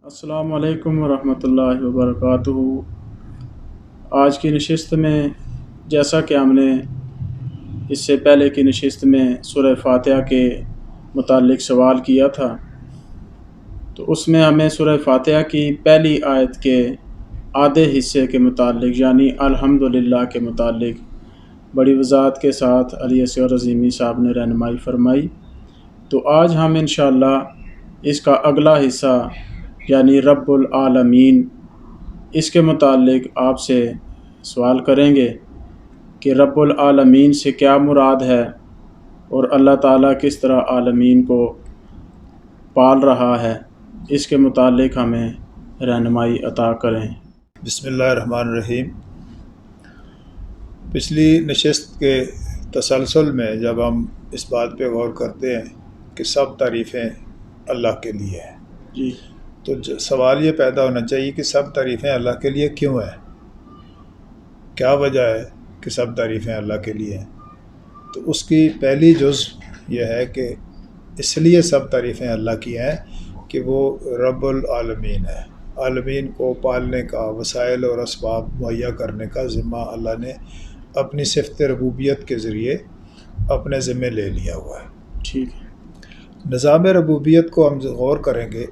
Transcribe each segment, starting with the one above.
السلام علیکم ورحمۃ اللہ وبرکاتہ۔ آج کی نشست میں جیسا کہ ہم نے اس سے پہلے کی نشست میں سورہ فاتحہ کے متعلق سوال کیا تھا، تو اس میں ہمیں سورہ فاتحہ کی پہلی آیت کے آدھے حصے کے متعلق یعنی الحمدللہ کے متعلق بڑی وضاحت کے ساتھ علی اصغر عظیمی صاحب نے رہنمائی فرمائی۔ تو آج ہم انشاءاللہ اس کا اگلا حصہ یعنی رب العالمین، اس کے متعلق آپ سے سوال کریں گے کہ رب العالمین سے کیا مراد ہے اور اللہ تعالیٰ کس طرح عالمین کو پال رہا ہے، اس کے متعلق ہمیں رہنمائی عطا کریں۔ بسم اللہ الرحمن الرحیم۔ پچھلی نشست کے تسلسل میں جب ہم اس بات پہ غور کرتے ہیں کہ سب تعریفیں اللہ کے لیے ہیں، جی، تو سوال یہ پیدا ہونا چاہیے کہ سب تعریفیں اللہ کے لیے کیوں ہیں، کیا وجہ ہے کہ سب تعریفیں اللہ کے لیے ہیں؟ تو اس کی پہلی جز یہ ہے کہ اس لیے سب تعریفیں اللہ کی ہیں کہ وہ رب العالمین ہے۔ عالمین کو پالنے کا، وسائل اور اسباب مہیا کرنے کا ذمہ اللہ نے اپنی صفت ربوبیت کے ذریعے اپنے ذمے لے لیا ہوا ہے۔ ٹھیک ہے، نظام ربوبیت کو ہم غور کریں گے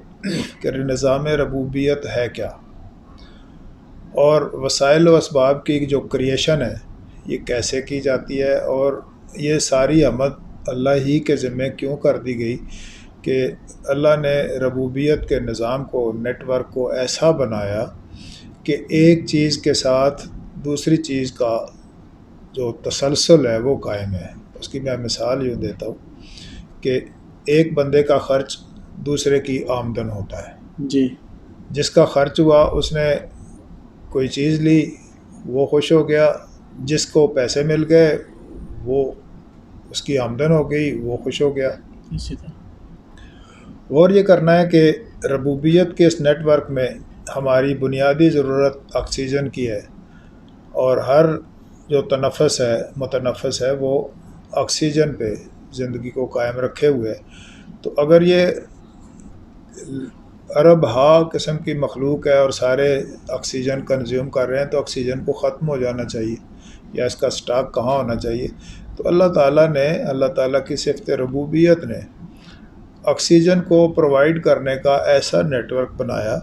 کہ نظام ربوبیت ہے کیا، اور وسائل و اسباب کی جو کریشن ہے یہ کیسے کی جاتی ہے، اور یہ ساری حمد اللہ ہی کے ذمے کیوں کر دی گئی کہ اللہ نے ربوبیت کے نظام کو، نیٹ ورک کو ایسا بنایا کہ ایک چیز کے ساتھ دوسری چیز کا جو تسلسل ہے وہ قائم ہے۔ اس کی میں مثال یوں دیتا ہوں کہ ایک بندے کا خرچ دوسرے کی آمدن ہوتا ہے۔ جی، جس کا خرچ ہوا اس نے کوئی چیز لی، وہ خوش ہو گیا، جس کو پیسے مل گئے وہ اس کی آمدن ہو گئی، وہ خوش ہو گیا۔ اسی طرح اور یہ کرنا ہے کہ ربوبیت کے اس نیٹ ورک میں ہماری بنیادی ضرورت آکسیجن کی ہے، اور ہر جو تنفس ہے، متنفس ہے، وہ آکسیجن پہ زندگی کو قائم رکھے ہوئے۔ تو اگر یہ ارب ہا قسم کی مخلوق ہے اور سارے آکسیجن کنزیوم کر رہے ہیں، تو آکسیجن کو ختم ہو جانا چاہیے یا اس کا سٹاک کہاں ہونا چاہیے؟ تو اللہ تعالیٰ کی صفت ربوبیت نے آکسیجن کو پرووائڈ کرنے کا ایسا نیٹ ورک بنایا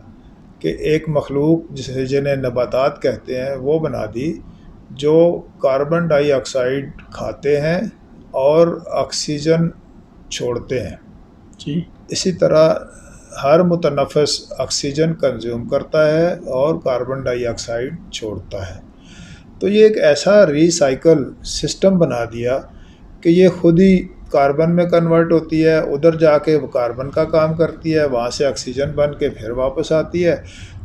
کہ ایک مخلوق جنہیں نباتات کہتے ہیں وہ بنا دی، جو کاربن ڈائی آکسائڈ کھاتے ہیں اور آکسیجن چھوڑتے ہیں۔ جی، اسی طرح ہر متنفس آکسیجن کنزیوم کرتا ہے اور کاربن ڈائی آکسائڈ چھوڑتا ہے۔ تو یہ ایک ایسا ری سائیکل سسٹم بنا دیا کہ یہ خود ہی کاربن میں کنورٹ ہوتی ہے، ادھر جا کے وہ کاربن کا کام کرتی ہے، وہاں سے آکسیجن بن کے پھر واپس آتی ہے۔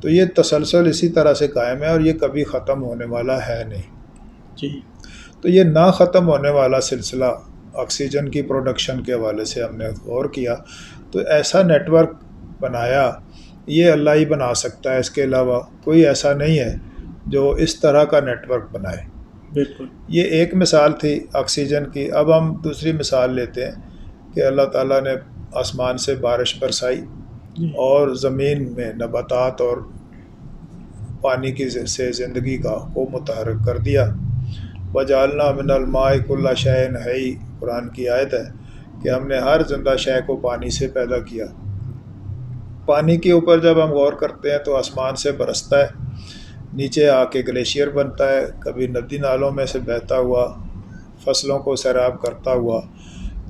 تو یہ تسلسل اسی طرح سے قائم ہے اور یہ کبھی ختم ہونے والا ہے نہیں۔ جی، تو یہ نہ ختم ہونے والا سلسلہ آکسیجن کی پروڈکشن کے حوالے سے ہم نے غور کیا، تو ایسا نیٹ ورک بنایا یہ اللہ ہی بنا سکتا ہے، اس کے علاوہ کوئی ایسا نہیں ہے جو اس طرح کا نیٹ ورک بنائے۔ بالکل، یہ ایک مثال تھی آکسیجن کی۔ اب ہم دوسری مثال لیتے ہیں کہ اللہ تعالیٰ نے آسمان سے بارش برسائی جی، اور زمین میں نباتات اور پانی کی سے زندگی کو متحرک کر دیا۔ وَجَعَلْنَا مِنَ الْمَاءِ كُلَّ شَيْءٍ حَيٍّ، قرآن کی آیت ہے کہ ہم نے ہر زندہ شے کو پانی سے پیدا کیا۔ پانی کے اوپر جب ہم غور کرتے ہیں تو آسمان سے برستا ہے، نیچے آ کے گلیشیئر بنتا ہے، کبھی ندی نالوں میں سے بہتا ہوا، فصلوں کو سیراب کرتا ہوا،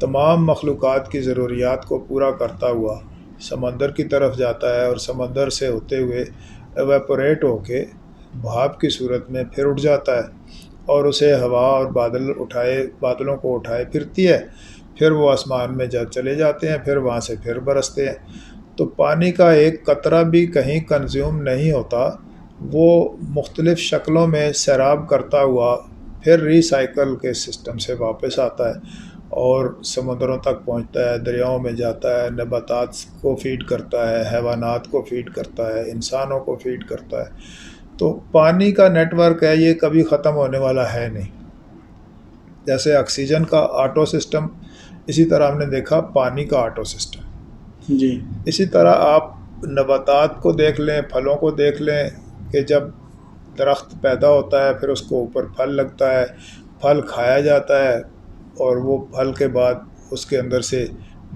تمام مخلوقات کی ضروریات کو پورا کرتا ہوا سمندر کی طرف جاتا ہے، اور سمندر سے ہوتے ہوئے ایویپوریٹ ہو کے بھاپ کی صورت میں پھر اٹھ جاتا ہے، اور اسے ہوا اور بادلوں کو اٹھائے پھرتی ہے، پھر وہ آسمان میں چلے جاتے ہیں، پھر وہاں سے پھر برستے ہیں۔ تو پانی کا ایک قطرہ بھی کہیں کنزیوم نہیں ہوتا، وہ مختلف شکلوں میں سیراب کرتا ہوا پھر ری سائیکل کے سسٹم سے واپس آتا ہے اور سمندروں تک پہنچتا ہے، دریاؤں میں جاتا ہے، نباتات کو فیڈ کرتا ہے، حیوانات کو فیڈ کرتا ہے، انسانوں کو فیڈ کرتا ہے۔ تو پانی کا نیٹ ورک ہے، یہ کبھی ختم ہونے والا ہے نہیں۔ جیسے آکسیجن کا آٹو سسٹم، اسی طرح ہم نے دیکھا پانی کا آٹو سسٹم۔ جی، اسی طرح آپ نباتات کو دیکھ لیں، پھلوں کو دیکھ لیں کہ جب درخت پیدا ہوتا ہے پھر اس کو اوپر پھل لگتا ہے، پھل کھایا جاتا ہے، اور وہ پھل کے بعد اس کے اندر سے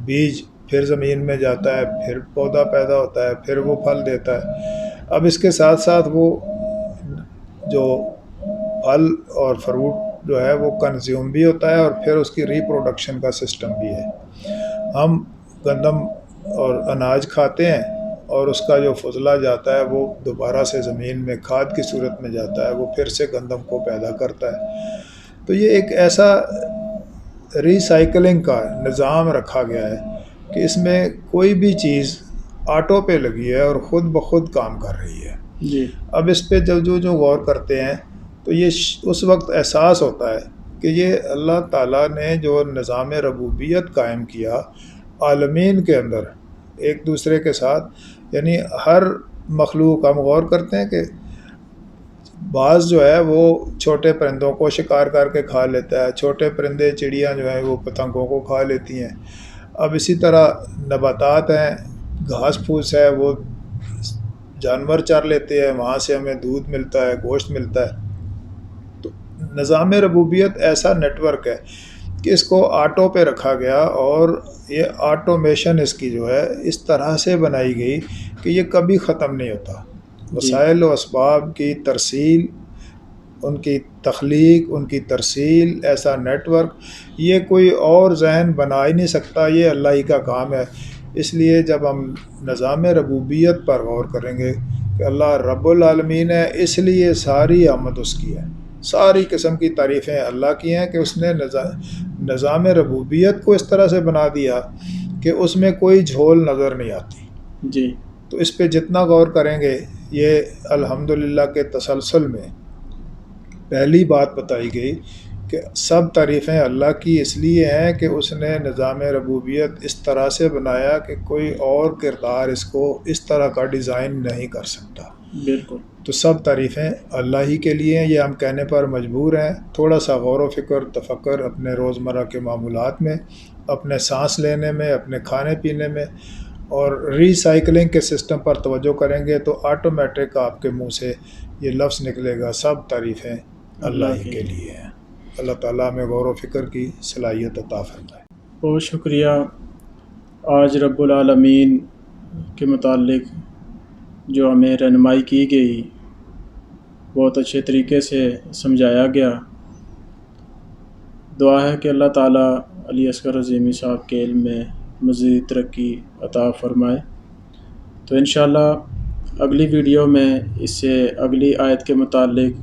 بیج پھر زمین میں جاتا ہے، پھر پودا پیدا ہوتا ہے، پھر وہ پھل دیتا ہے۔ اب اس کے ساتھ ساتھ وہ جو پھل اور فروٹ جو ہے وہ کنزیوم بھی ہوتا ہے، اور پھر اس کی ریپروڈکشن کا سسٹم بھی ہے۔ ہم گندم اور اناج کھاتے ہیں، اور اس کا جو فضلہ جاتا ہے وہ دوبارہ سے زمین میں کھاد کی صورت میں جاتا ہے، وہ پھر سے گندم کو پیدا کرتا ہے۔ تو یہ ایک ایسا ریسائیکلنگ کا نظام رکھا گیا ہے کہ اس میں کوئی بھی چیز آٹو پہ لگی ہے اور خود بخود کام کر رہی ہے۔ جی اب اس پہ جو غور کرتے ہیں تو یہ اس وقت احساس ہوتا ہے کہ یہ اللہ تعالیٰ نے جو نظام ربوبیت قائم کیا عالمین کے اندر ایک دوسرے کے ساتھ، یعنی ہر مخلوق، ہم غور کرتے ہیں کہ بعض جو ہے وہ چھوٹے پرندوں کو شکار کر کے کھا لیتا ہے، چھوٹے پرندے چڑیاں جو ہیں وہ پتنگوں کو کھا لیتی ہیں۔ اب اسی طرح نباتات ہیں، گھاس پھوس ہے، وہ جانور چر لیتے ہیں، وہاں سے ہمیں دودھ ملتا ہے، گوشت ملتا ہے۔ تو نظام ربوبیت ایسا نیٹ ورک ہے کہ اس کو آٹو پہ رکھا گیا، اور یہ آٹومیشن اس کی جو ہے اس طرح سے بنائی گئی کہ یہ کبھی ختم نہیں ہوتا۔ وسائل و اسباب کی ترسیل، ان کی تخلیق، ان کی ترسیل، ایسا نیٹ ورک یہ کوئی اور ذہن بنا ہی نہیں سکتا، یہ اللہ ہی کا کام ہے۔ اس لیے جب ہم نظام ربوبیت پر غور کریں گے کہ اللہ رب العالمین ہے، اس لیے ساری آمد اس کی ہے، ساری قسم کی تعریفیں اللہ کی ہیں کہ اس نے نظام ربوبیت کو اس طرح سے بنا دیا کہ اس میں کوئی جھول نظر نہیں آتی۔ جی تو اس پہ جتنا غور کریں گے، یہ الحمدللہ کے تسلسل میں پہلی بات بتائی گئی کہ سب تعریفیں اللہ کی اس لیے ہیں کہ اس نے نظام ربوبیت اس طرح سے بنایا کہ کوئی اور کردار اس کو اس طرح کا ڈیزائن نہیں کر سکتا۔ بالکل۔ تو سب تعریفیں اللہ ہی کے لیے ہیں، یہ ہم کہنے پر مجبور ہیں۔ تھوڑا سا غور و فکر، تفکر اپنے روزمرہ کے معمولات میں، اپنے سانس لینے میں، اپنے کھانے پینے میں، اور ری سائیکلنگ کے سسٹم پر توجہ کریں گے تو آٹومیٹک آپ کے منہ سے یہ لفظ نکلے گا، سب تعریفیں اللہ ہی کے لیے ہیں۔ اللہ تعالیٰ ہمیں غور و فکر کی صلاحیت عطا فرمائے۔ بہت شکریہ۔ آج رب العالمین کے متعلق جو ہمیں رہنمائی کی گئی بہت اچھے طریقے سے سمجھایا گیا۔ دعا ہے کہ اللہ تعالیٰ علی اصغر عظیمی صاحب کے علم میں مزید ترقی عطا فرمائے۔ تو انشاءاللہ اگلی ویڈیو میں اس سے اگلی آیت کے متعلق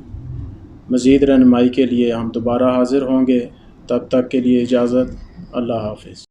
مزید رہنمائی کے لیے ہم دوبارہ حاضر ہوں گے۔ تب تک کے لیے اجازت، اللہ حافظ۔